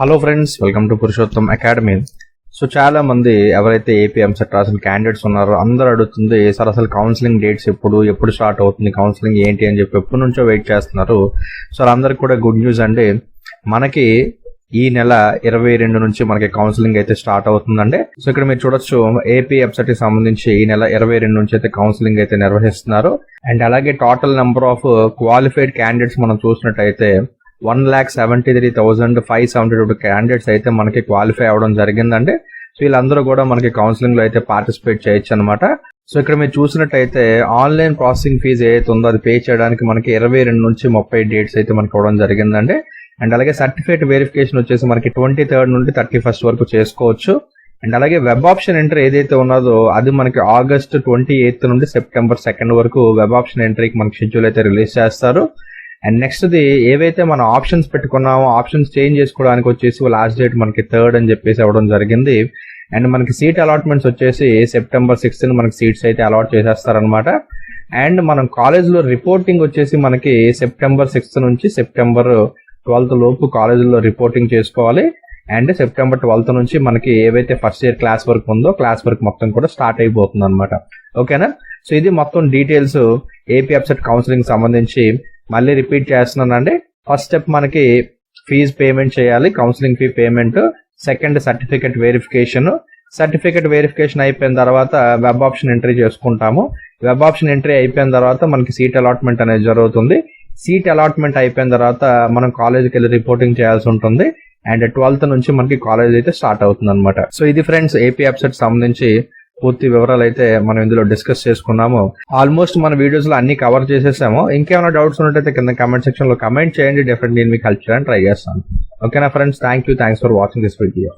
Hello friends, welcome to Purushottam academy. So చాలా మంది ఎవరైతే ఏపీ ఎంసెట్ రాసిన క్యాండిడేట్స్ ఉన్నారో అందరూ అడుగుతుంది సార్ అసలు కౌన్సిలింగ్ డేట్స్ ఎప్పుడు స్టార్ట్ అవుతుంది, కౌన్సిలింగ్ ఏంటి అని చెప్పి ఎప్పటి నుంచో వెయిట్ చేస్తున్నారు. సో అందరికి కూడా గుడ్ న్యూస్ అండి. మనకి ఈ నెల 22 నుంచి మనకి కౌన్సిలింగ్ అయితే స్టార్ట్ అవుతుందండి. సో ఇక్కడ మీరు చూడొచ్చు ఏపీ ఎంసెట్ కి సంబంధించి ఈ నెల 22 నుంచి అయితే కౌన్సిలింగ్ అయితే నిర్వహిస్తున్నారు. అండ్ అలాగే total number of qualified candidates మనం చూసినట్టయితే 1,73,572 క్యాండిడేట్స్ అయితే మనకి క్వాలిఫై అవ్వడం జరిగిందండి. సో వీళ్ళందరూ కూడా మనకి కౌన్సిలింగ్ లో అయితే పార్టిసిపేట్ చేయొచ్చు అనమాట. సో ఇక్కడ మీరు చూసినట్టయితే ఆన్లైన్ ప్రాసెసింగ్ ఫీజు ఏదైతే ఉందో అది పే చేయడానికి మనకి 22 నుంచి 30 డేట్స్ అయితే మనకి ఇవ్వడం జరిగిందండి. అండ్ అలాగే సర్టిఫికేట్ వెరిఫికేషన్ వచ్చేసి మనకి 23rd నుండి 31st వరకు చేసుకోవచ్చు. అండ్ అలాగే వెబ్ ఆప్షన్ ఎంట్రీ ఏదైతే ఉన్నదో అది మనకి ఆగస్ట్ 28th నుండి సెప్టెంబర్ 2nd వరకు వెబ్ ఆప్షన్ ఎంట్రీకి మనకి షెడ్యూల్ అయితే రిలీజ్ చేస్తారు. అండ్ నెక్స్ట్ది ఏవైతే మనం ఆప్షన్స్ పెట్టుకున్నామో ఆప్షన్స్ చేంజ్ చేసుకోవడానికి వచ్చేసి లాస్ట్ డేట్ మనకి 3rd అని చెప్పేసి ఇవ్వడం జరిగింది. అండ్ మనకి సీట్ అలాట్మెంట్స్ వచ్చేసి సెప్టెంబర్ 6th మనకి సీట్స్ అయితే అలాట్ చేసేస్తారనమాట. అండ్ మనం కాలేజ్లో రిపోర్టింగ్ వచ్చేసి మనకి సెప్టెంబర్ 6th నుంచి సెప్టెంబర్ 12th లోపు కాలేజీలో రిపోర్టింగ్ చేసుకోవాలి. అండ్ సెప్టెంబర్ 12th నుంచి మనకి ఏవైతే ఫస్ట్ ఇయర్ క్లాస్ వర్క్ ఉందో క్లాస్ వర్క్ మొత్తం కూడా స్టార్ట్ అయిపోతుంది అనమాట. ఓకేనా? సో ఇది మొత్తం డీటెయిల్స్ ఏపీ ఎప్సెట్ కౌన్సిలింగ్ సంబంధించి. మళ్ళీ రిపీట్ చేస్తున్నానండి. ఫస్ట్ స్టెప్ మనకి ఫీజు పేమెంట్ చేయాలి, counselling fee payment. Second certificate verification అయిపోయిన తర్వాత వెబ్ ఆప్షన్ ఎంట్రీ చేసుకుంటాము. వెబ్ ఆప్షన్ ఎంట్రీ అయిపోయిన తర్వాత మనకి సీట్ అలాట్మెంట్ అనేది జరుగుతుంది. సీట్ అలాట్మెంట్ అయిపోయిన తర్వాత మనం కాలేజ్కి వెళ్ళి రిపోర్టింగ్ చేయాల్సి ఉంటుంది. అండ్ 12th నుంచి మనకి కాలేజ్ అయితే స్టార్ట్ అవుతుంది అనమాట. సో ఇది ఫ్రెండ్స్ ఏపీ ఎప్సెట్ సంబంధించి పూర్తి వివరాలు అయితే మనం ఇందులో డిస్కస్ చేసుకున్నాము. ఆల్మోస్ట్ మన వీడియోస్ లో అన్ని కవర్ చేసేసాము. ఇంకేమైనా డౌట్స్ ఉన్నట్టయితే కింద కామెంట్ సెక్షన్ లో కమెంట్ చేయండి. డెఫినెట్లీ నేను మీకు హెల్ప్ చేయడానికి ట్రై చేస్తాను. ఓకేనా friends? Thanks for watching this video.